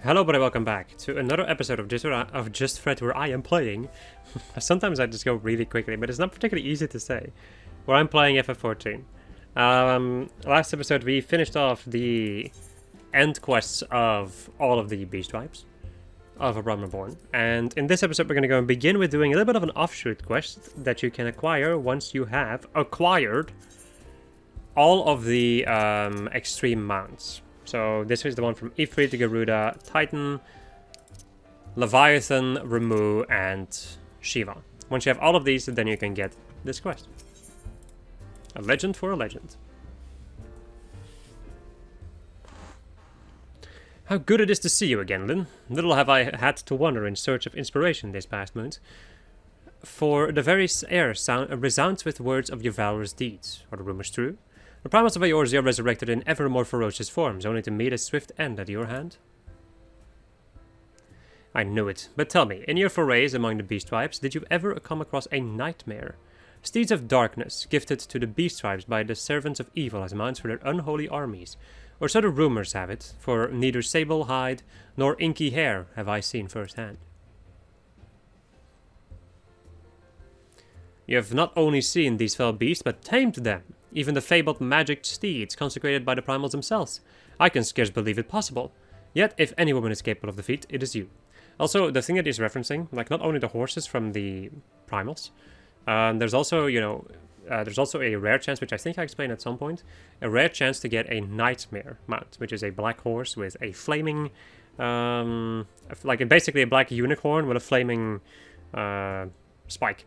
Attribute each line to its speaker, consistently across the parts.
Speaker 1: Hello, but welcome back to another episode of Just Fred, where I am playing. Sometimes I just go really quickly, but it's not particularly easy to say. Where I'm playing ffXIV. Last episode we finished off the end quests of all of the beast tribes of Reborn, and in this episode we're going to go and begin with doing a little bit of an offshoot quest that you can acquire once you have acquired all of the extreme mounts. So this is the one from Ifrit, Garuda, Titan, Leviathan, Ramu, and Shiva. Once you have all of these, then you can get this quest. A legend for a legend. How good it is to see you again, Lyn. Little have I had to wander in search of inspiration this past month. For the very air resounds with words of your valorous deeds. Are the rumors true? The primals of Eorzea resurrected in ever more ferocious forms, only to meet a swift end at your hand? I knew it, but tell me, in your forays among the beast tribes, did you ever come across a nightmare? Steeds of darkness, gifted to the beast tribes by the servants of evil as mounts for their unholy armies. Or so the rumors have it, for neither sable hide nor inky hair have I seen firsthand. You have not only seen these fell beasts, but tamed them. Even the fabled magic steeds consecrated by the primals themselves. I can scarce believe it possible. Yet, if any woman is capable of the feat, it is you. Also, the thing that he's referencing, like not only the horses from the primals, there's also, there's also a rare chance, which I think I explained at some point, a rare chance to get a nightmare mount, which is a black horse with a flaming, basically a black unicorn with a flaming spike,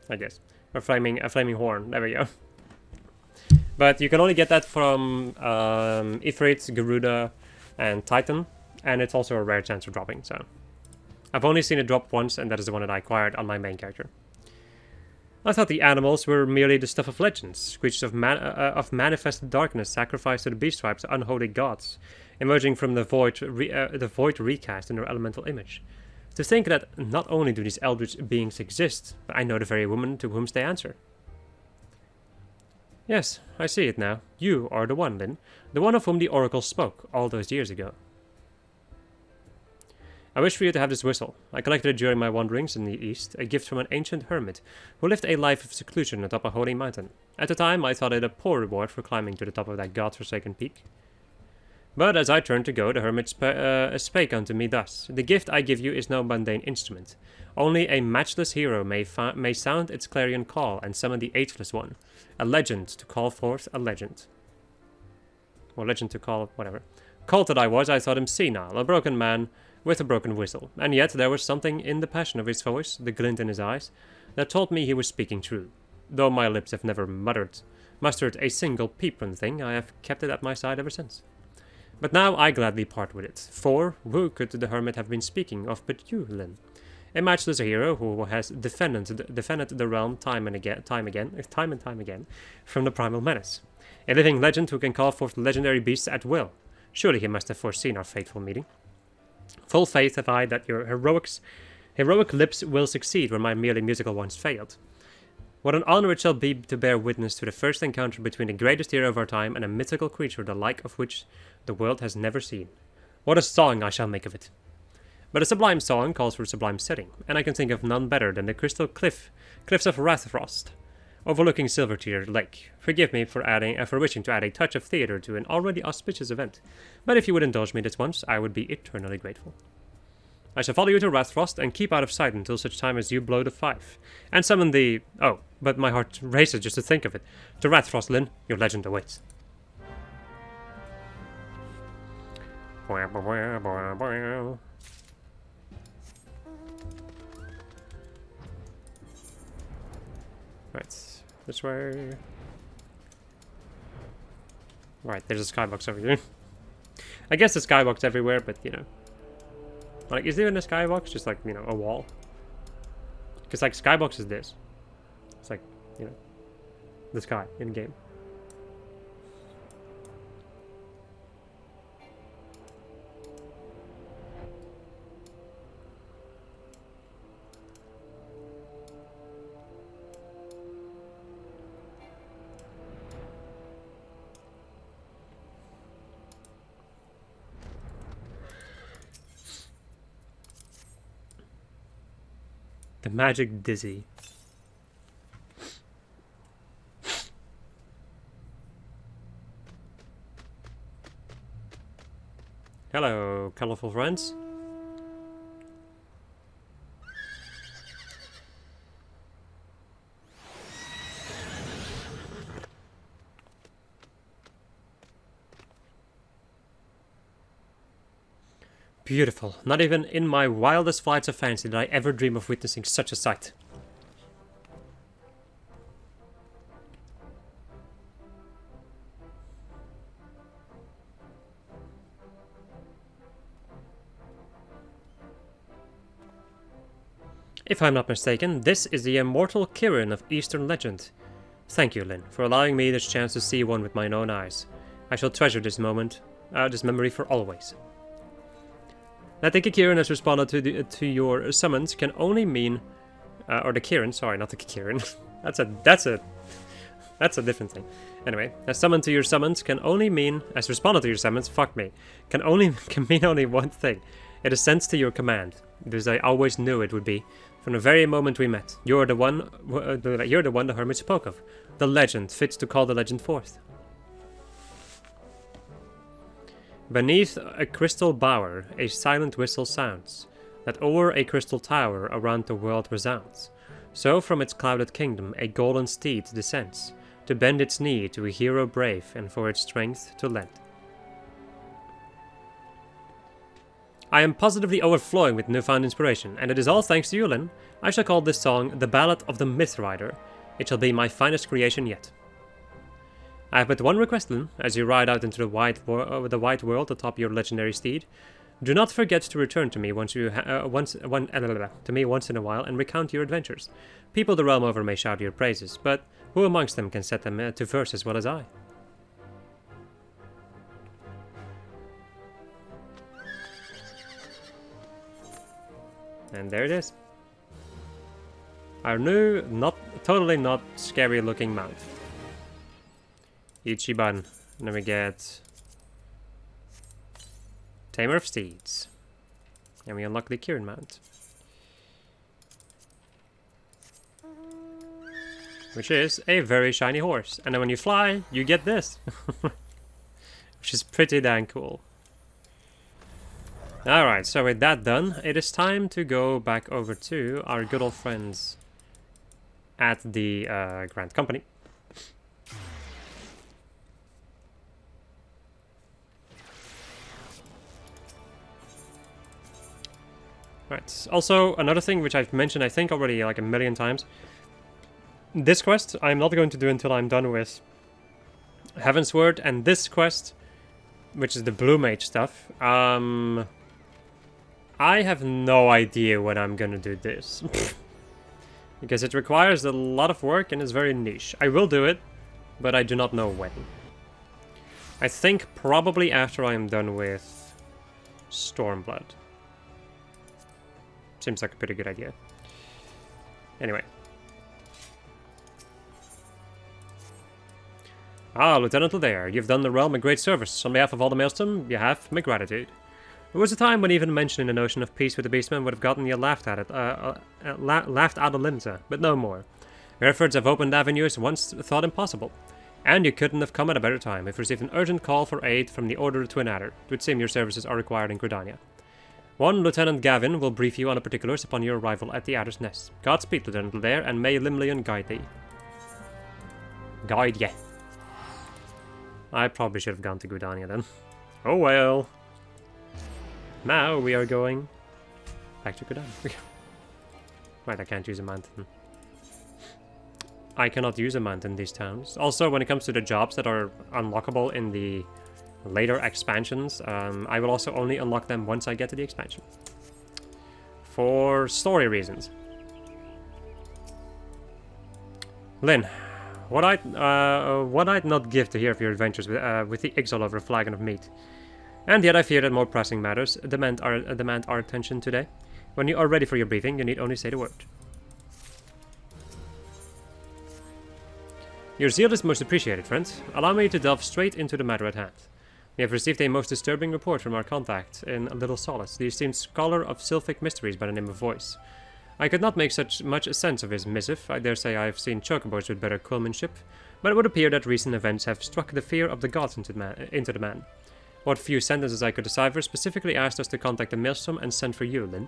Speaker 1: I guess, a flaming horn. There we go. But you can only get that from Ifrit, Garuda, and Titan, and it's also a rare chance of dropping, so. I've only seen it drop once, and that is the one that I acquired on my main character. I thought the animals were merely the stuff of legends, creatures of manifested darkness sacrificed to the beast tribes, unholy gods, emerging from the void recast in their elemental image. To think that not only do these eldritch beings exist, but I know the very woman to whom they answer. Yes, I see it now. You are the one, Lyn. The one of whom the oracle spoke all those years ago. I wish for you to have this whistle. I collected it during my wanderings in the east, a gift from an ancient hermit who lived a life of seclusion atop a holy mountain. At the time, I thought it a poor reward for climbing to the top of that god-forsaken peak. But as I turned to go, the hermit spake unto me thus. The gift I give you is no mundane instrument. Only a matchless hero may sound its clarion call and summon the ageless one. A legend to call forth a legend. Or legend to call, whatever. Cold that I was, I thought him senile, a broken man with a broken whistle. And yet there was something in the passion of his voice, the glint in his eyes, that told me he was speaking true. Though my lips have never mustered a single peep-run thing, I have kept it at my side ever since. But now I gladly part with it, for who could the hermit have been speaking of but you, Lyn? A matchless hero who has defended the realm time and time again, from the primal menace. A living legend who can call forth legendary beasts at will. Surely he must have foreseen our fateful meeting. Full faith have I that your heroic lips will succeed where my merely musical ones failed. What an honor it shall be to bear witness to the first encounter between the greatest hero of our time and a mythical creature the like of which the world has never seen. What a song I shall make of it! But a sublime song calls for a sublime setting, and I can think of none better than the crystal cliffs of Rathfrost, overlooking Silvertear Lake. Forgive me for wishing to add a touch of theater to an already auspicious event, but if you would indulge me this once, I would be eternally grateful. I shall follow you to Rathfrost and keep out of sight until such time as you blow the fife, and summon the... Oh, but my heart races just to think of it. To Rathfrost, Lyn, your legend awaits. Right, this way. Right, there's a skybox over here. I guess the skybox everywhere, but like, is there even a skybox? Just like, a wall? Because like skybox is this. It's like, the sky in game. The magic dizzy. Hello, colorful friends. Beautiful. Not even in my wildest flights of fancy did I ever dream of witnessing such a sight. If I'm not mistaken, this is the immortal Kirin of Eastern legend. Thank you, Lyn, for allowing me this chance to see one with my own eyes. I shall treasure this moment, this memory for always. That the Kirin has responded to your summons can only mean, or the Kirin, sorry, not the Kirin. that's a different thing. Anyway, as summoned to your summons can only mean, as responded to your summons, fuck me, can mean only one thing. It ascends to your command, because I always knew it would be. From the very moment we met, you're the one the hermit spoke of. The legend fits to call the legend forth. Beneath a crystal bower, a silent whistle sounds, that o'er a crystal tower around the world resounds. So from its clouded kingdom a golden steed descends, to bend its knee to a hero brave and for its strength to lend. I am positively overflowing with newfound inspiration, and it is all thanks to you, Lyn. I shall call this song The Ballad of the Myth Rider. It shall be my finest creation yet. I have but one request, Lyn, as you ride out into the wide world atop your legendary steed. Do not forget to return to me once in a while and recount your adventures. People the realm over may shout your praises, but who amongst them can set them to verse as well as I? And there it is. Our new, totally not scary looking mount. Ichiban. And then we get Tamer of Steeds. And we unlock the Kirin mount. Which is a very shiny horse. And then when you fly, you get this. Which is pretty dang cool. Alright, so with that done, it is time to go back over to our good old friends at the Grand Company. Right, also another thing which I've mentioned I think already like a million times. This quest I'm not going to do until I'm done with Heavensward, and this quest, which is the Blue Mage stuff, I have no idea when I'm gonna do this. Because it requires a lot of work and is very niche. I will do it, but I do not know when. I think probably after I am done with Stormblood. Seems like a pretty good idea. Anyway. Ah, Lieutenant Adair, you've done the realm a great service. On behalf of all the Maelstrom, you have my gratitude. There was a time when even mentioning the notion of peace with the Beastmen would have gotten you laughed out of limbs, but no more. Your efforts have opened avenues once thought impossible. And you couldn't have come at a better time. We've received an urgent call for aid from the Order of the Twin Adder. It would seem your services are required in Gridania. One Lieutenant Gavin will brief you on the particulars upon your arrival at the Adder's Nest. Godspeed, Lieutenant Adair, and may Limlian guide thee. Guide, yeah. I probably should have gone to Gridania then. Oh well. Now we are going back to Gridania. Right, I can't use a mountain. I cannot use a mountain in these towns. Also, when it comes to the jobs that are unlockable in the later expansions, I will also only unlock them once I get to the expansion. For story reasons. Lyn, what I'd not give to hear of your adventures with the Ixal over a flagon of meat. And yet I fear that more pressing matters demand our attention today. When you are ready for your briefing, you need only say the word. Your zeal is most appreciated, friend. Allow me to delve straight into the matter at hand. We have received a most disturbing report from our contact in Little Solace, the esteemed scholar of Sylphic mysteries by the name of Voice. I could not make such much sense of his missive. I dare say I have seen chocobos with better craftsmanship, but it would appear that recent events have struck the fear of the gods into the man. What few sentences I could decipher specifically asked us to contact the Maelstrom and send for you, Lin.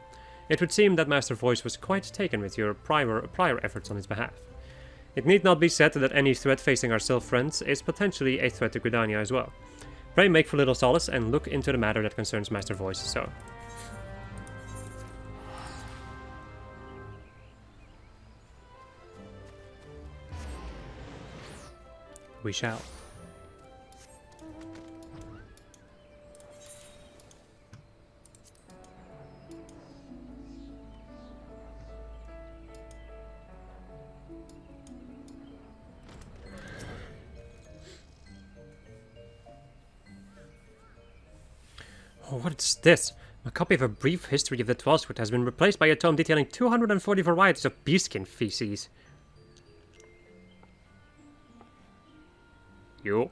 Speaker 1: It would seem that Master Voice was quite taken with your prior efforts on his behalf. It need not be said that any threat facing our Sylph friends is potentially a threat to Gridania as well. Pray make for little solace and look into the matter that concerns Master Voice, so... We shall. Oh, what is this? A copy of a brief history of the Twelfth has been replaced by a tome detailing 240 varieties of beastskin feces. You?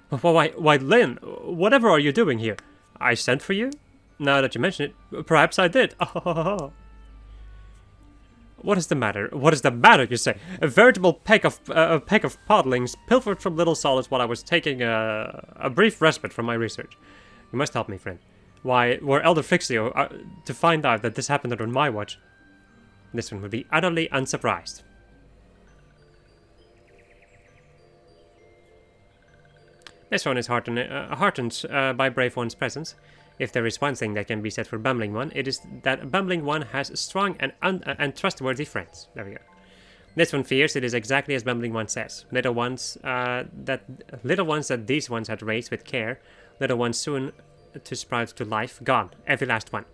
Speaker 1: Why, Lin, whatever are you doing here? I sent for you? Now that you mention it, perhaps I did. What is the matter? What is the matter, you say? A veritable peck of podlings pilfered from Little Solace while I was taking a brief respite from my research. You must help me, friend. Why, were Elder Fixio to find out that this happened under my watch, this one would be utterly unsurprised. This one is heartened by Brave One's presence. If there is one thing that can be said for Bumbling One, it is that Bumbling One has strong and trustworthy friends. There we go. This one fears it is exactly as Bumbling One says. Little ones that these ones had raised with care, little ones soon to sprout to life, gone, every last one.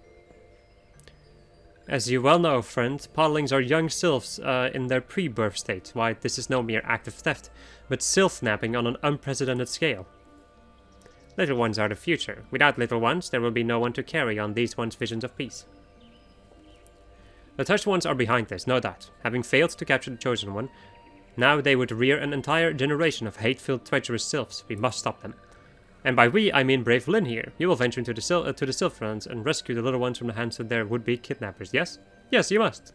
Speaker 1: As you well know, friend, podlings are young sylphs in their pre-birth state. Why, this is no mere act of theft, but sylph napping on an unprecedented scale. Little ones are the future. Without little ones, there will be no one to carry on these ones' visions of peace. The Touched Ones are behind this, no doubt. Having failed to capture the Chosen One, now they would rear an entire generation of hate-filled, treacherous sylphs. We must stop them. And by we, I mean brave Lin here. You will venture into the Sylph lands and rescue the little ones from the hands of their would-be kidnappers, yes? Yes, you must.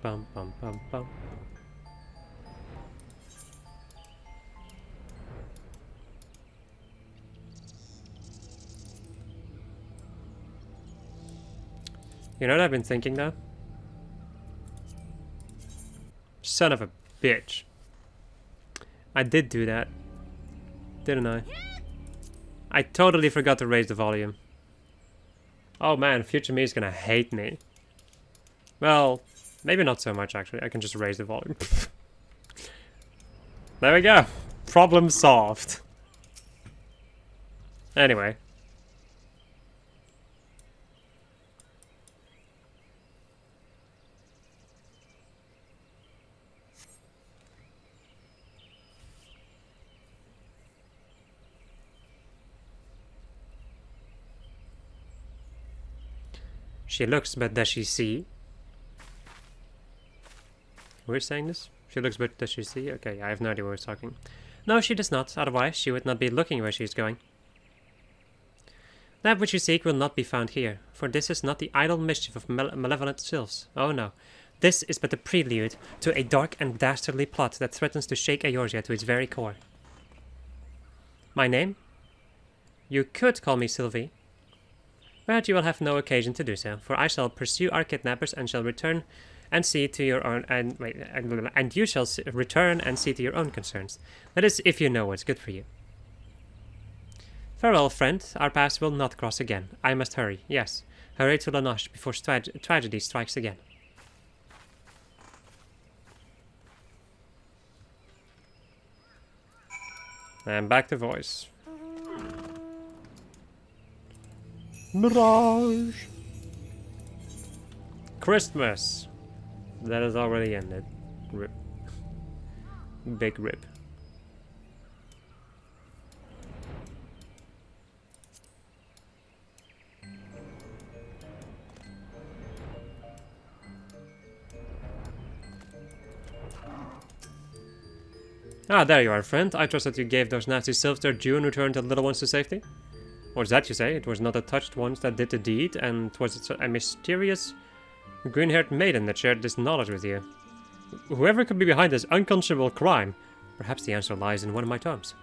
Speaker 1: Bum bum bum bum. You know what I've been thinking though? Son of a bitch. I did do that. Didn't I? I totally forgot to raise the volume. Oh man, future me is gonna hate me. Well, maybe not so much actually. I can just raise the volume. There we go. Problem solved. Anyway. She looks, but does she see? We're saying this? She looks, but does she see? Okay, I have no idea what we're talking. No, she does not. Otherwise, she would not be looking where she is going. That which you seek will not be found here, for this is not the idle mischief of malevolent sylphs. Oh no. This is but the prelude to a dark and dastardly plot that threatens to shake Eorzea to its very core. My name? You could call me Sylvie. But you will have no occasion to do so, for I shall pursue our kidnappers and shall return and see to your own and you shall return and see to your own concerns. That is, if you know what's good for you. Farewell, friend. Our paths will not cross again. I must hurry. Yes, hurry to Lanoche before tragedy strikes again. And back to voice. Mirage. Christmas. That has already ended. Rip. Big rip. Ah, there you are, friend. I trust that you gave those nasty sylphs their due and returned the little ones to safety. Or is that you say? It was not the touched ones that did the deed, and was it a mysterious green-haired maiden that shared this knowledge with you? Whoever could be behind this unconscionable crime, perhaps the answer lies in one of my terms.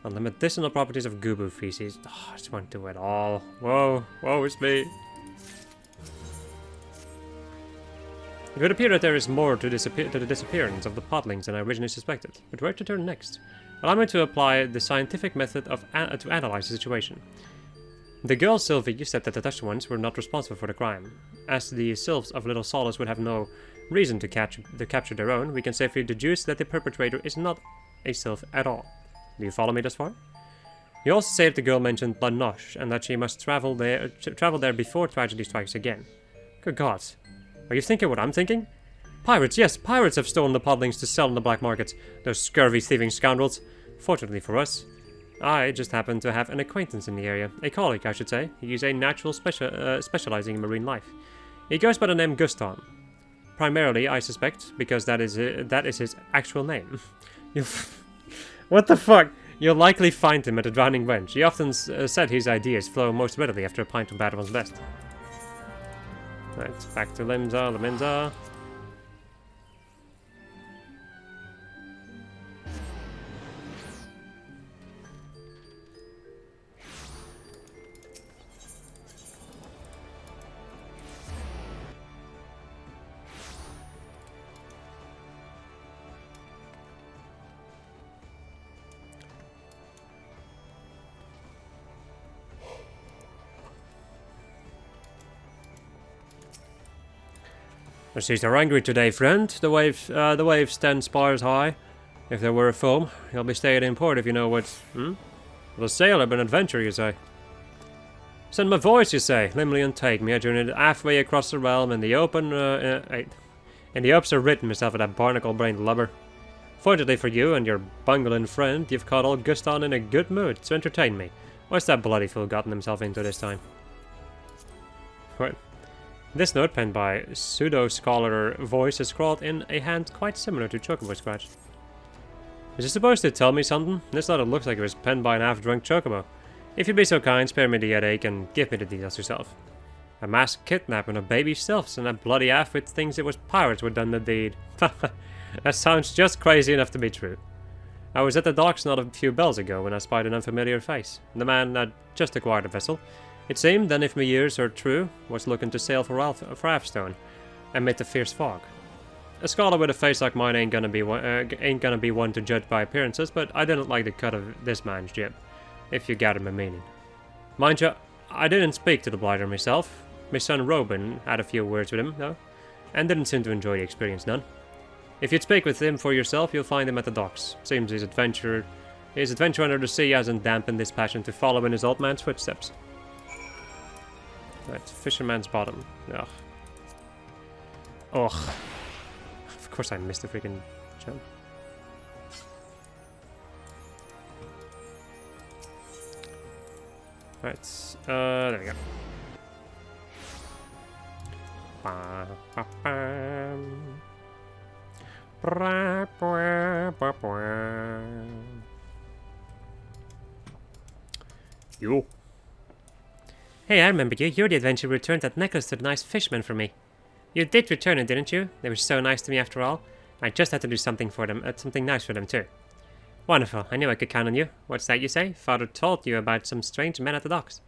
Speaker 1: On the medicinal properties of Gubu feces. Oh, I just won't do it all. Whoa, woe is me. It would appear that there is more to the disappearance of the podlings than I originally suspected. But where to turn next? Allow me to apply the scientific method to analyze the situation. The girl Sylvie said that the touched ones were not responsible for the crime. As the sylphs of Little Solace would have no reason to capture their own, we can safely deduce that the perpetrator is not a sylph at all. Do you follow me thus far? You also say that the girl mentioned La Noche, and that she must travel there before tragedy strikes again. Good gods. Are you thinking what I'm thinking? Pirates, yes, pirates have stolen the podlings to sell in the black market. Those scurvy thieving scoundrels. Fortunately for us, I just happen to have an acquaintance in the area. A colleague, I should say. He's a natural specializing in marine life. He goes by the name Guston. Primarily, I suspect, because that is his actual name. What the fuck? You'll likely find him at the Drowning Wench. He often said his ideas flow most readily after a pint of bad one's best. Right, back to Laminza. I see they're angry today, friend. The waves 10 spars high. If there were a foam, you'll be staying in port if you know what. Well, a sailor, but an adventurer, you say. Send my voice, you say. Limlian take me. I journeyed halfway across the realm in the open. In the ups are written myself with that barnacle-brained lubber. Fortunately for you and your bungling friend, you've caught old Guston in a good mood to entertain me. What's that bloody fool gotten himself into this time? What? This note, penned by pseudo-scholar voice, is scrawled in a hand quite similar to Chocobo Scratch. Is it supposed to tell me something? This letter looks like it was penned by an half-drunk Chocobo. If you'd be so kind, spare me the headache and give me the details yourself. A mass kidnapping of baby sylphs and that bloody half-wit thinks it was pirates who done the deed. That sounds just crazy enough to be true. I was at the docks not a few bells ago when I spied an unfamiliar face. The man had just acquired a vessel. It seemed, then if my ears are true, was looking to sail for Rathstone amid the fierce fog. A scholar with a face like mine ain't gonna be one to judge by appearances, but I didn't like the cut of this man's jib, if you gather my meaning. Mind you, I didn't speak to the blighter myself. My son Robin had a few words with him, though, and didn't seem to enjoy the experience none. If you'd speak with him for yourself, you'll find him at the docks. Seems his adventure under the sea hasn't dampened his passion to follow in his old man's footsteps. Right, Fisherman's Bottom. Ugh. Ugh. Of course I missed the freaking jump. Right, there we go. You. Hey, I remember you. You're the adventurer who returned that necklace to the nice fisherman for me. You did return it, didn't you? They were so nice to me after all. I just had to do something for them, something nice for them too. Wonderful. I knew I could count on you. What's that you say? Father told you about some strange men at the docks.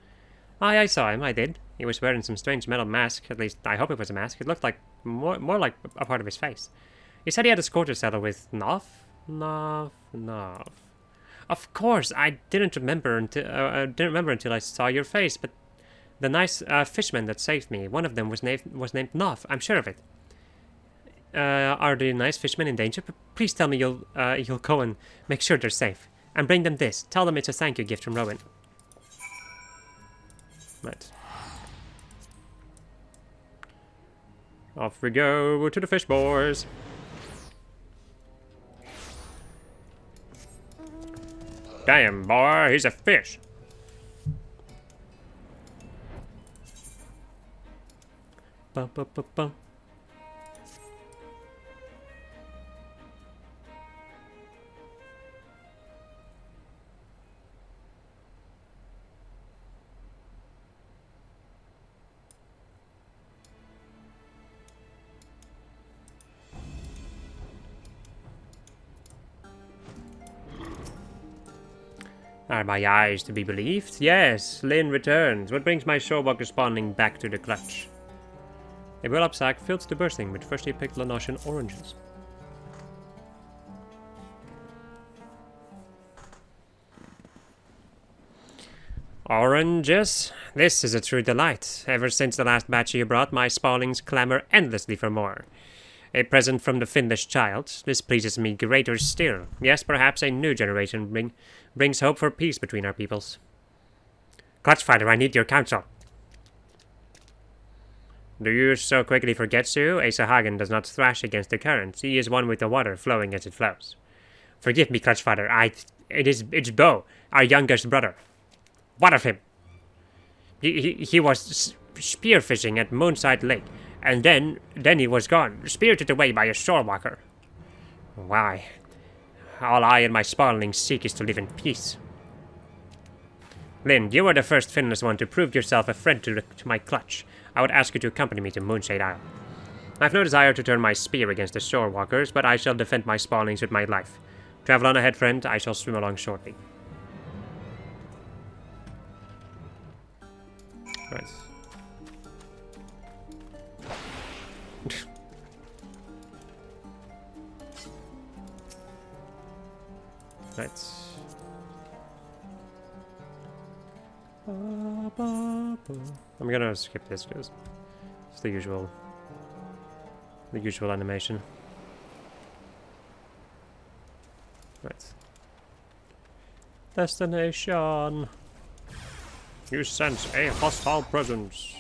Speaker 1: Aye, I saw him. I did. He was wearing some strange metal mask. At least, I hope it was a mask. It looked like more like a part of his face. He said he had a quarter saddle with Nov. Of course, I didn't remember until I saw your face. But the nice fisherman that saved me, one of them was named Nov. I'm sure of it. Are the nice fishermen in danger? Please tell me you'll go and make sure they're safe. And bring them this. Tell them it's a thank you gift from Rowan. Right. Off we go to the fish boys. Damn, boy, he's a fish. Bum, bum, bum, bum. Are my eyes to be believed? Yes, Lynn returns. What brings my shorewalker spawning back to the clutch? A burlap sack filled to bursting with freshly picked Lanosian oranges. Oranges? This is a true delight. Ever since the last batch you brought, my spawlings clamor endlessly for more. A present from the Finnish child. This pleases me greater still. Yes, perhaps a new generation brings hope for peace between our peoples. Clutchfighter, I need your counsel. Do you so quickly forget, Sue? A Sahagan does not thrash against the currents. He is one with the water, flowing as it flows. Forgive me, Clutchfighter. It's Bo, our youngest brother. What of him? He was spearfishing at Moonside Lake. And then he was gone, spirited away by a shorewalker. Why? All I and my spawnlings seek is to live in peace. Lynn, you were the first Finnish one to prove yourself a friend to my clutch. I would ask you to accompany me to Moonshade Isle. I have no desire to turn my spear against the shorewalkers, but I shall defend my spawnlings with my life. Travel on ahead, friend. I shall swim along shortly. Right. Right. I'm gonna skip this because it's the usual animation. Right. Destination. You sense a hostile presence.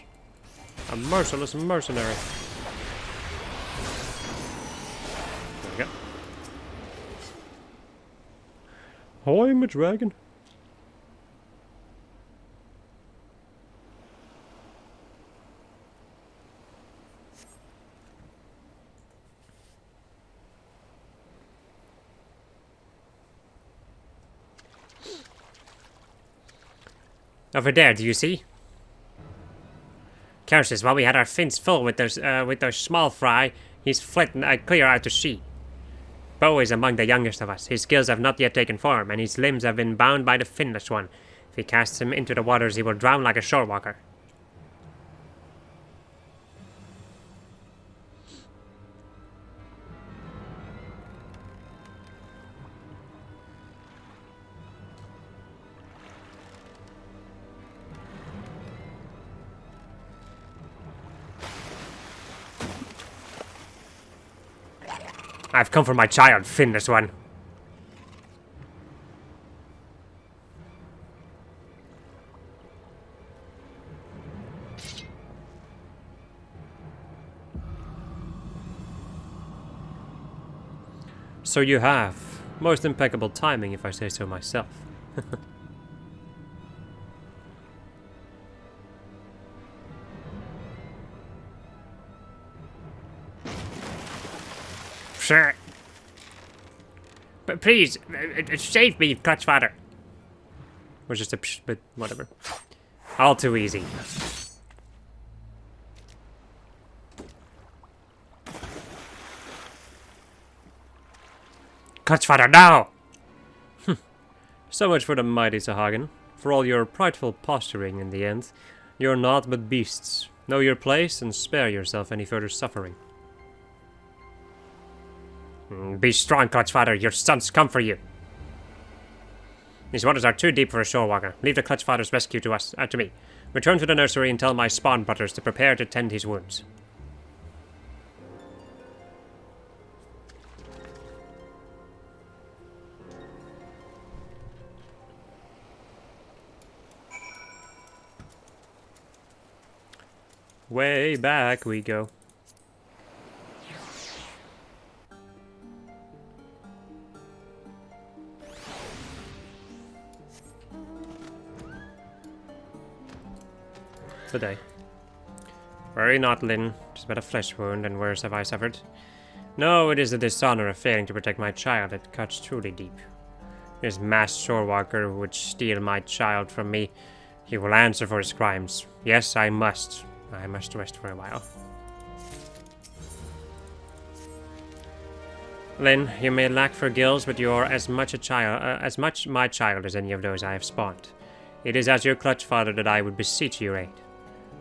Speaker 1: A merciless mercenary. There we go. I'm a dragon. Over there, do you see? Curses, while we had our fins full with those small fry, he's fled clear out to sea. Bo is among the youngest of us. His skills have not yet taken form, and his limbs have been bound by the Finnish one. If he casts him into the waters, he will drown like a shorewalker. I've come for my child, Finnish one. So you have. Most impeccable timing, if I say so myself. Sure. But please, save me, Clutchfather. Or just a psh, but whatever. All too easy. Clutchfather, now! So much for the mighty Sahagan. For all your prideful posturing in the end, you're naught but beasts. Know your place and spare yourself any further suffering. Be strong, Clutchfather. Your sons come for you. These waters are too deep for a shorewalker. Leave the Clutchfather's rescue to me. Return to the nursery and tell my spawn brothers to prepare to tend his wounds. Way back we go. Today. Worry not, Lynn. Just but a flesh wound, and worse have I suffered. No, it is the dishonor of failing to protect my child that cuts truly deep. This masked shorewalker who would steal my child from me, he will answer for his crimes. Yes, I must. I must rest for a while. Lynn, you may lack for gills, but you are as much my child as any of those I have spawned. It is as your clutch father that I would beseech your aid.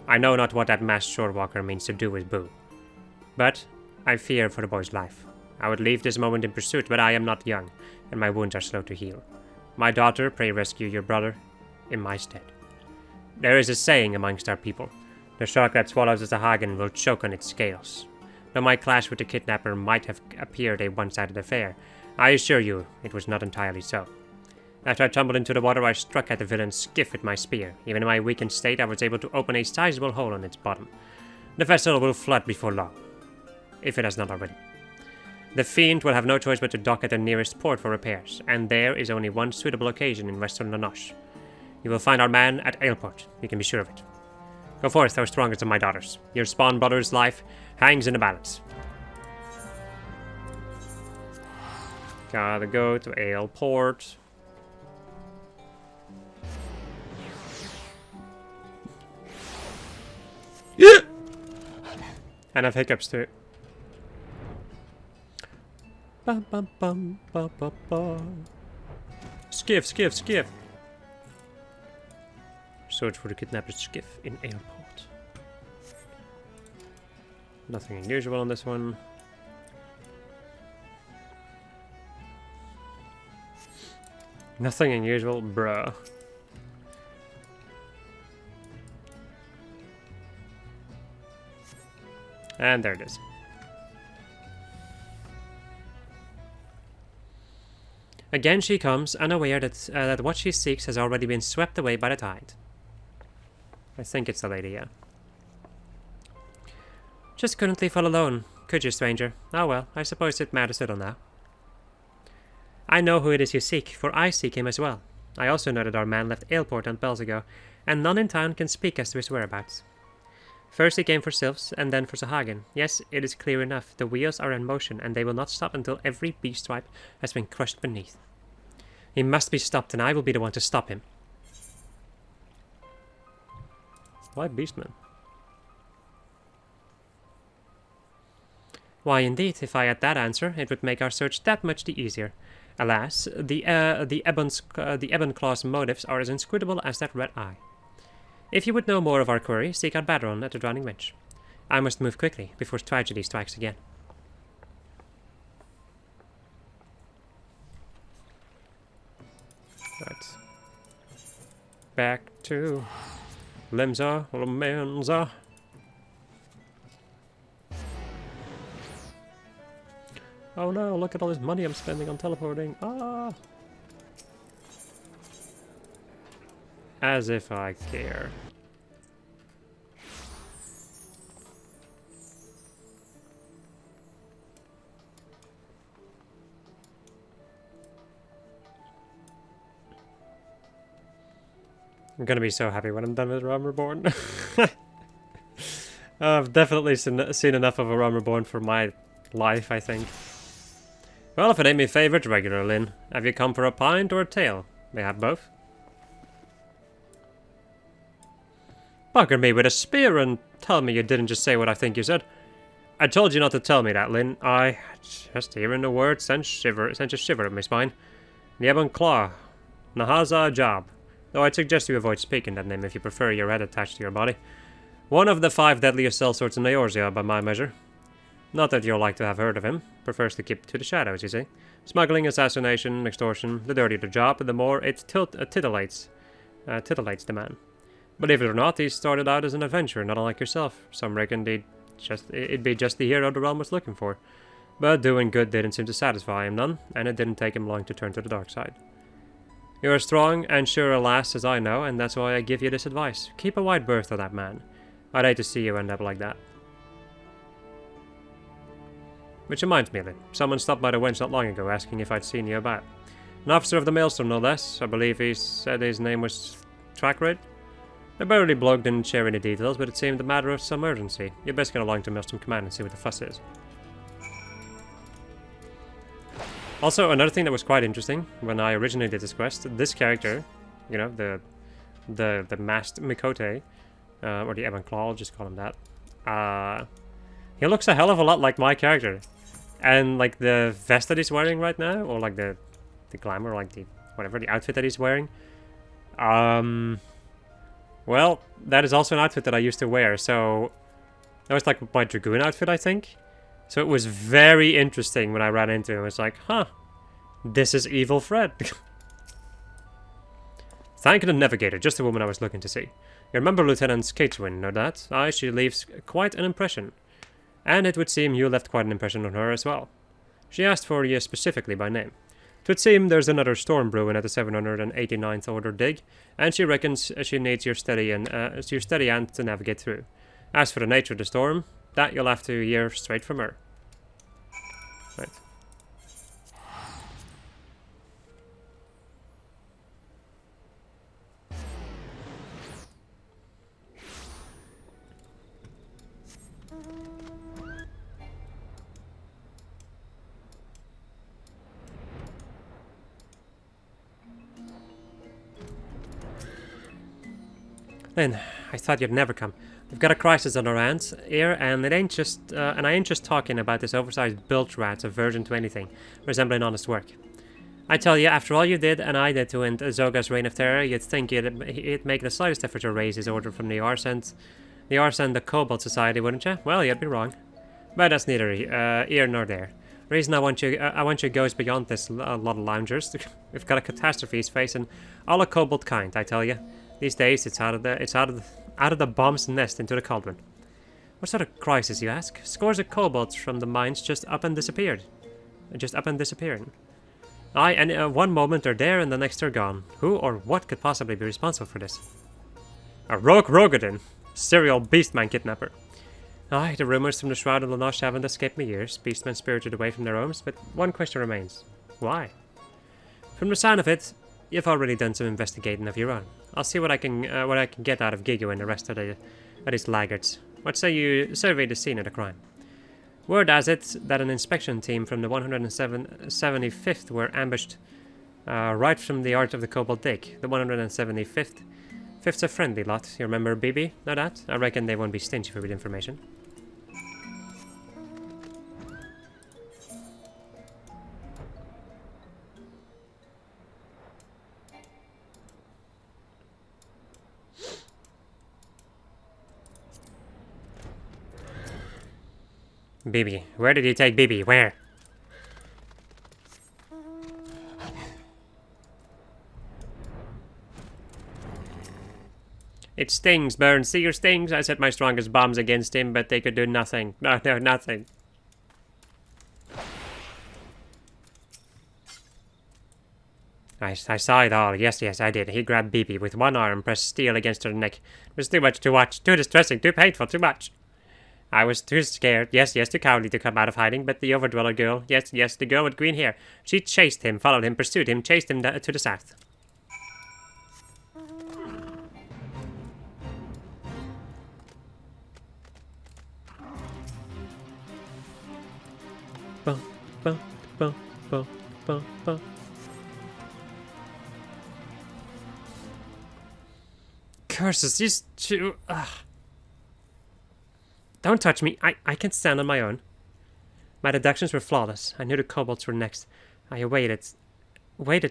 Speaker 1: I know not what that masked shorewalker means to do with Boo, but I fear for the boy's life. I would leave this moment in pursuit, but I am not young, and my wounds are slow to heal. My daughter, pray rescue your brother in my stead. There is a saying amongst our people. The shark that swallows a Sahagan will choke on its scales. Though my clash with the kidnapper might have appeared a one-sided affair, I assure you it was not entirely so. After I tumbled into the water, I struck at the villain's skiff with my spear. Even in my weakened state, I was able to open a sizable hole on its bottom. The vessel will flood before long, if it has not already. The fiend will have no choice but to dock at the nearest port for repairs, and there is only one suitable occasion in western Lanoche. You will find our man at Ailport, you can be sure of it. Go forth, thou strongest of my daughters. Your spawn brother's life hangs in the balance. Gotta go to Ailport. Yeah! And I have hiccups too. Bum, bum, bum, bum, bum, bum. Skiff, skiff, skiff. Search for the kidnapper's skiff in Airport. Nothing unusual on this one. Nothing unusual, bruh. And there it is. Again she comes, unaware that what she seeks has already been swept away by the tide. I think it's the lady, yeah. Just couldn't leave all alone, could you, stranger? Oh well, I suppose it matters little now. I know who it is you seek, for I seek him as well. I also know that our man left Ailport on bells ago, and none in town can speak as to his whereabouts. First he came for Sylphs, and then for Sahagan. Yes, it is clear enough. The wheels are in motion, and they will not stop until every beast tribe has been crushed beneath. He must be stopped, and I will be the one to stop him. Why Beastman? Why, indeed, if I had that answer, it would make our search that much the easier. Alas, the Ebon-Claw's motives are as inscrutable as that red eye. If you would know more of our query, seek out Badron at the Drowning Winch. I must move quickly, before tragedy strikes again. Right. Back to Lemza, Lemenza. Oh no, look at all this money I'm spending on teleporting. Ah! As if I care. I'm gonna be so happy when I'm done with Realm Reborn. I've definitely seen enough of a Realm Reborn for my life, I think. Well, if it ain't me favourite regular, Lynn. Have you come for a pint or a tail? May have both. Bugger me with a spear and tell me you didn't just say what I think you said. I told you not to tell me that, Lynn. I just hearing the word sent a shiver up my spine. The Ebon Claw. Nahaza Job. Though I'd suggest you avoid speaking that name if you prefer your head attached to your body. One of the 5 deadliest sellswords in Eorzea, by my measure. Not that you'll like to have heard of him. Prefers to keep to the shadows, you see. Smuggling, assassination, extortion. The dirtier the job, the more it titillates the man. Believe it or not, he started out as an adventurer, not unlike yourself. Some reckon it'd be just the hero the realm was looking for. But doing good didn't seem to satisfy him none, and it didn't take him long to turn to the dark side. You're as strong and sure a lass as I know, and that's why I give you this advice. Keep a wide berth of that man. I'd hate to see you end up like that. Which reminds me of it. Someone stopped by the wench not long ago asking if I'd seen you about. An officer of the Maelstrom, no less. I believe he said his name was Trackred. The burly bloke didn't share any details, but it seemed a matter of some urgency. You'd best get along to Maelstrom Command and see what the fuss is. Also, another thing that was quite interesting when I originally did this quest, this character, you know, the masked Mikote, or the Ebon Claw, I'll just call him that. He looks a hell of a lot like my character. And like the vest that he's wearing right now, or like the glamour, like the whatever, the outfit that he's wearing. Well, that is also an outfit that I used to wear, so that was like my Dragoon outfit, I think. So it was very interesting when I ran into him. It's like, huh, this is Evil Fred. Thank the Navigator, just the woman I was looking to see. You remember Lieutenant Catwin, no doubt? Aye, she leaves quite an impression. And it would seem you left quite an impression on her as well. She asked for you specifically by name. It would seem there's another storm brewing at the 789th Order dig, and she reckons she needs your steady hand to navigate through. As for the nature of the storm, that you'll have to hear straight from her. Right. Then, I thought you'd never come. We've got a crisis on our hands here, and it ain't just, and I ain't just talking about this oversized bilge rat aversion to anything resembling honest work. I tell you, after all you did and I did to end Zoga's reign of terror, you'd think he'd make the slightest effort to raise his order from the Arse and the Cobalt Society, wouldn't you? Well, you'd be wrong. But that's neither here nor there. The reason I want you goes beyond this lot of loungers. We've got a catastrophe he's facing, all a Cobalt kind, I tell you. These days, it's out of the bomb's nest into the cauldron. What sort of crisis, you ask? Scores of kobolds from the mines just up and disappeared. Just up and disappearing. Aye, and one moment they're there and the next they're gone. Who or what could possibly be responsible for this? A rogue Rogadin, serial beastman kidnapper. Aye, the rumours from the Shroud of Lanoche haven't escaped me ears. Beastmen spirited away from their homes, but one question remains. Why? From the sound of it, you've already done some investigating of your own. I'll see what I can get out of Gigu and the rest of these laggards. What say you survey the scene of the crime? Word has it that an inspection team from the 175th were ambushed right from the art of the Cobalt Dig. The 175th. Fifth's a friendly lot. You remember BB? Know that? I reckon they won't be stingy with information. BB. Where did you take BB? Where? It stings, Burn. See your stings? I set my strongest bombs against him, but they could do nothing. No, nothing. I saw it all. Yes, I did. He grabbed BB with one arm, pressed steel against her neck. It was too much to watch. Too distressing. Too painful. Too much. I was too scared, yes, too cowardly to come out of hiding, but the Overdweller girl, yes, the girl with green hair, she chased him, followed him, pursued him, chased him to the south. Bum, bum, bum, bum, bum, bum. Curses, these two... Don't touch me. I can stand on my own. My deductions were flawless. I knew the kobolds were next. I waited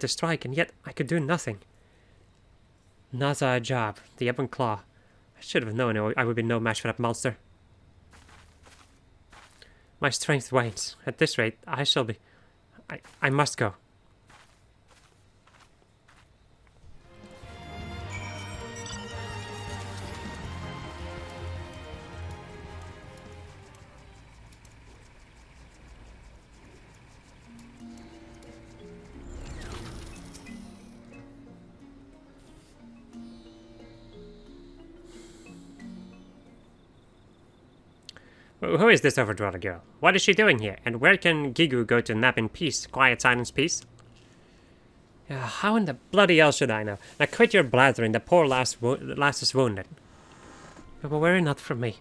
Speaker 1: to strike, and yet I could do nothing. Not a job. The Ebon Claw. I should have known I would be no match for that monster. My strength wanes. At this rate, I shall be... I must go. Who is this Overdweller girl? What is she doing here? And where can Gigu go to nap in peace? Quiet silence, peace? How in the bloody hell should I know? Now quit your blathering, the poor lass is wounded. But worry not for me.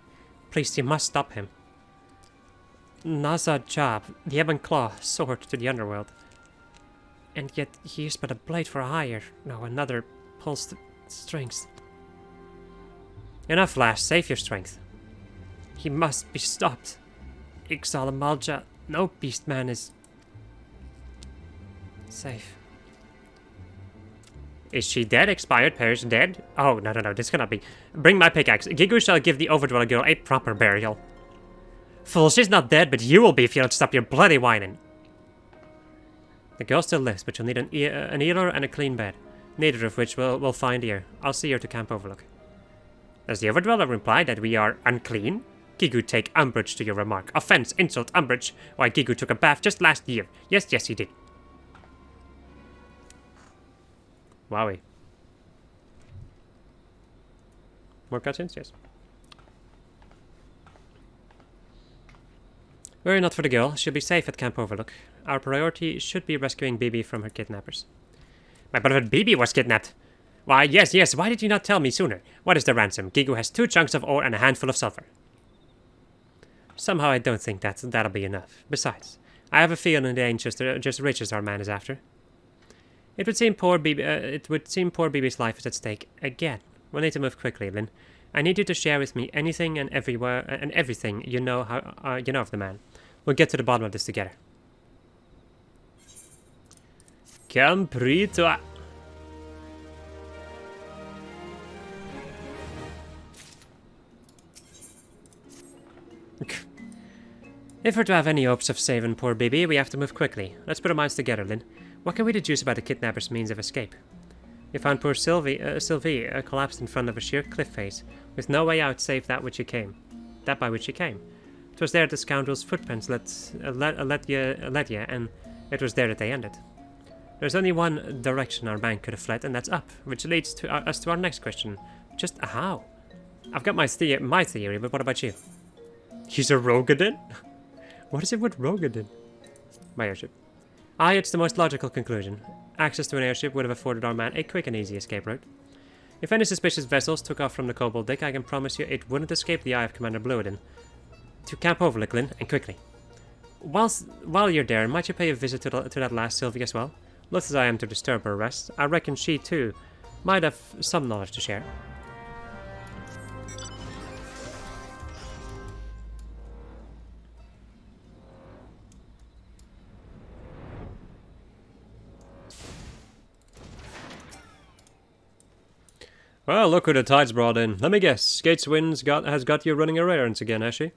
Speaker 1: Please, you must stop him. Naza Job, the Ebon Claw, sword to the underworld. And yet he is but a blade for hire. No, another pulls strings. Enough, lass, save your strength. He must be stopped. Ixalamalja No beastman is safe. Is she dead? Expired? Perished? Dead? Oh, no, this cannot be. Bring my pickaxe. Gigu shall give the Overdweller girl a proper burial. Fool, she's not dead, but you will be if you don't stop your bloody whining. The girl still lives, but you'll need an healer and a clean bed. Neither of which we'll find here. I'll see her to Camp Overlook. Does the Overdweller reply that we are unclean? Gigu take umbrage to your remark. Offense, insult, umbrage. Why, Gigu took a bath just last year. Yes, he did. Wowie. More cutscenes? Yes. Worry not for the girl. She'll be safe at Camp Overlook. Our priority should be rescuing Bibi from her kidnappers. My beloved Bibi was kidnapped. Why, yes. Why did you not tell me sooner? What is the ransom? Gigu has 2 chunks of ore and a handful of sulfur. Somehow I don't think that'll be enough. Besides, I have a feeling they ain't just riches our man is after. It would seem poor Bibi's life is at stake again. We'll need to move quickly, Lynn. I need you to share with me anything and everything you know of the man. We'll get to the bottom of this together. Comprito. If we're to have any hopes of saving poor Bibi, we have to move quickly. Let's put our minds together, Lynn. What can we deduce about the kidnapper's means of escape? We found poor Sylvie collapsed in front of a sheer cliff face, with no way out save that by which she came. It was there the scoundrel's footprints led you, and it was there that they ended. There's only one direction our man could have fled, and that's up, which leads to us to our next question. Just how? I've got my theory, but what about you? He's a Rogadin? What is it with Rogadin? My airship. Aye, it's the most logical conclusion. Access to an airship would have afforded our man a quick and easy escape route. If any suspicious vessels took off from the Cobalt Dick, I can promise you it wouldn't escape the eye of Commander Bluiden. To Camp Overlook, Lynn, and quickly. While you're there, might you pay a visit to that last Sylvie as well? Loath as I am to disturb her rest, I reckon she, too, might have some knowledge to share. Well, look who the tide's brought in. Let me guess, Skate's Winds has got you running her errands again, has she?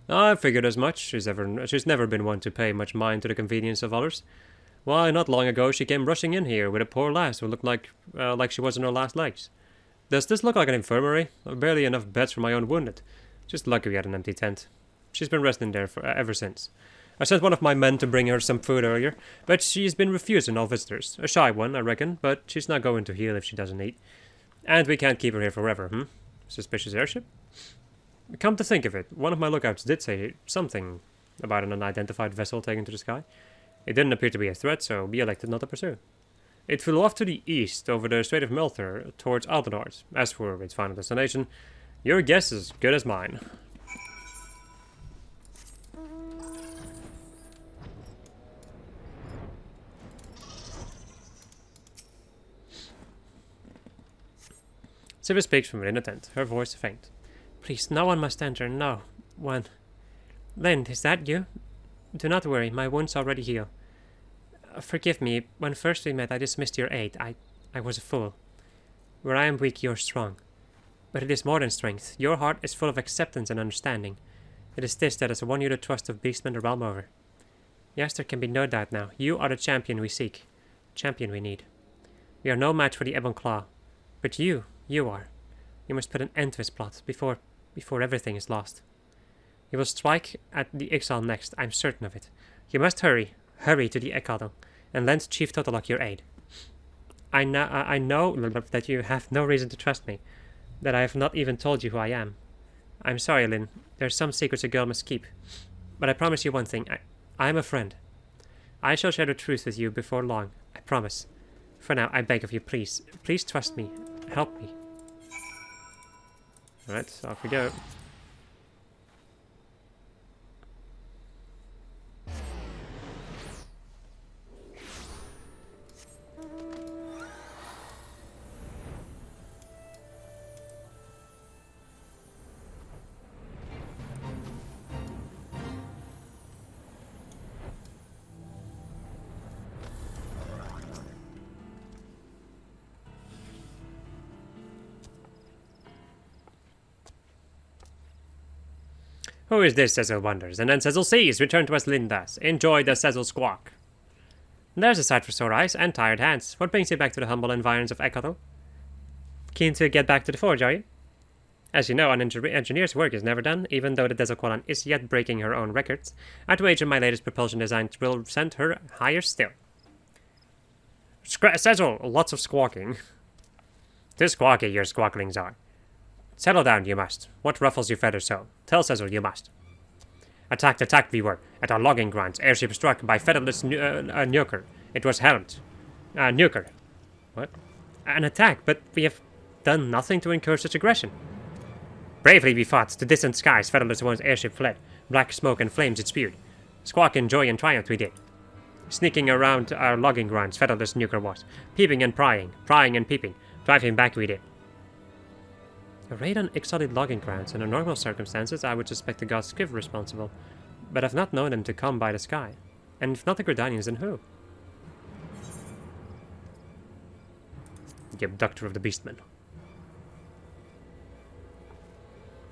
Speaker 1: I figured as much. She's never been one to pay much mind to the convenience of others. Why, not long ago she came rushing in here with a poor lass who looked like she was on her last legs. Does this look like an infirmary? Barely enough beds for my own wounded. Just lucky we had an empty tent. She's been resting there ever since. I sent one of my men to bring her some food earlier, but she's been refusing all visitors. A shy one, I reckon, but she's not going to heal if she doesn't eat. And we can't keep her here forever, Suspicious airship? Come to think of it, one of my lookouts did say something about an unidentified vessel taken to the sky. It didn't appear to be a threat, so we elected not to pursue. It flew off to the east, over the Strait of Melthor, towards Aldenord. As for its final destination, your guess is as good as mine. Siva speaks from within the tent, her voice faint. Please, no one must enter, no one. Lynn, is that you? Do not worry, my wounds already heal. Forgive me, when first we met I dismissed your aid. I was a fool. Where I am weak, you're strong. But it is more than strength. Your heart is full of acceptance and understanding. It is this that has won you the trust of beastmen the realm over. Yes, there can be no doubt now. You are the champion we seek. Champion we need. We are no match for the Ebon Claw. But you are. You must put an end to his plot before everything is lost. He will strike at the Ixal next, I'm certain of it. You must hurry to the Ekadal, and lend Chief Totolok your aid. I know that you have no reason to trust me, that I have not even told you who I am. I'm sorry, Lynn, there are some secrets a girl must keep. But I promise you one thing, I am a friend. I shall share the truth with you before long, I promise. For now, I beg of you, please trust me, help me. Alright, off we go. Who is this, Cecil wonders, and then Cecil sees, return to as Lynn does. Enjoy the Cecil squawk. There's a sight for sore eyes and tired hands. What brings you back to the humble environs of Ekotl? Keen to get back to the forge, are you? As you know, an engineer's work is never done, even though the Dezoqualan is yet breaking her own records. I'd wager my latest propulsion design will send her higher still. Cecil, lots of squawking. Too squawky your squawklings are. Settle down, you must. What ruffles your feathers so? Tell Cecil you must. Attacked we were. At our logging grounds, airship struck by featherless nuker. It was helmed. Nuker. What? An attack, but we have done nothing to encourage such aggression. Bravely we fought. To distant skies, featherless one's airship fled. Black smoke and flames it spewed. Squawk in joy and triumph we did. Sneaking around our logging grounds, featherless nuker was. Peeping and prying and peeping. Driving back we did. A raid on exotic logging grounds. Under normal circumstances, I would suspect the god ffXIV responsible. But I've not known them to come by the sky. And if not the Gridanians, then who? The abductor of the beastmen.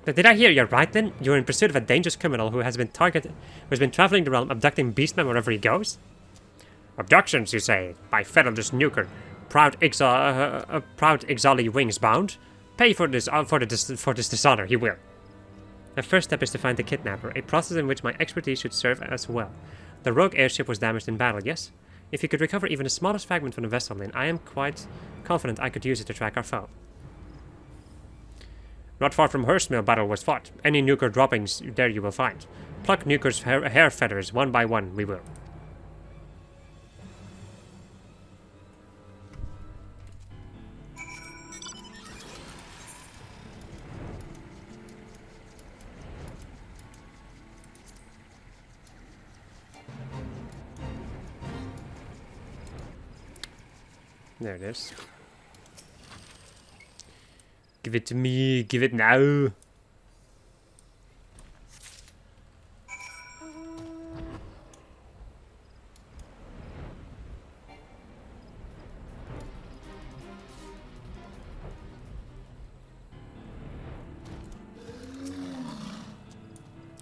Speaker 1: But did I hear you right then? You're in pursuit of a dangerous criminal who has been traveling the realm, abducting beastmen wherever he goes? Abductions, you say, by featherless nuker, proud Ixali wings bound? Pay for this dishonor, he will. The first step is to find the kidnapper, a process in which my expertise should serve as well. The rogue airship was damaged in battle, yes? If you could recover even the smallest fragment from the vessel, then I am quite confident I could use it to track our foe. Not far from Hurstmill battle was fought. Any nuker droppings there you will find. Pluck nuker's hair feathers one by one, we will. There it is. Give it to me. Give it now.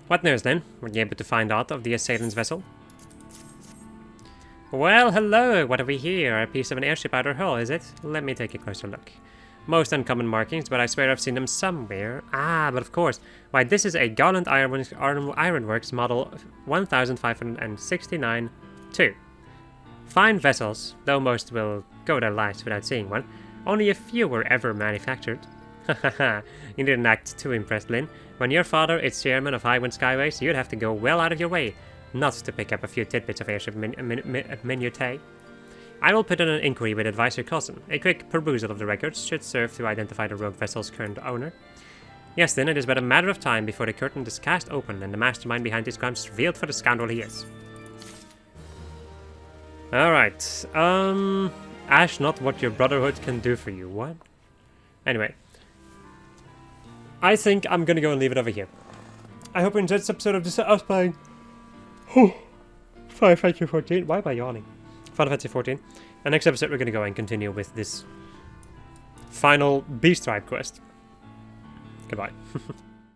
Speaker 1: What news then? Were you able to find out of the assailant's vessel? Well, hello. What have we here? A piece of an airship out her hull, is it? Let me take a closer look. Most uncommon markings, but I swear I've seen them somewhere. Ah, but of course. Why, this is a Garland Ironworks model 1569-2. Fine vessels, though most will go their lives without seeing one. Only a few were ever manufactured. Hahaha, you didn't act too impressed, Lynn. When your father is chairman of Highwind Skyways, you'd have to go well out of your way not to pick up a few tidbits of airship minutiae. I will put in an inquiry with Advisor Cousin. A quick perusal of the records should serve to identify the rogue vessel's current owner. Yes, then, it is but a matter of time before the curtain is cast open and the mastermind behind these crimes is revealed for the scoundrel he is. Alright, ask not what your brotherhood can do for you. What? Anyway. I think I'm gonna go and leave it over here. I hope you enjoyed this episode of this us playing Final Fantasy 14. Why am I yawning? Final Fantasy 14. And next episode we're going to go and continue with this final Beast Tribe quest. Goodbye.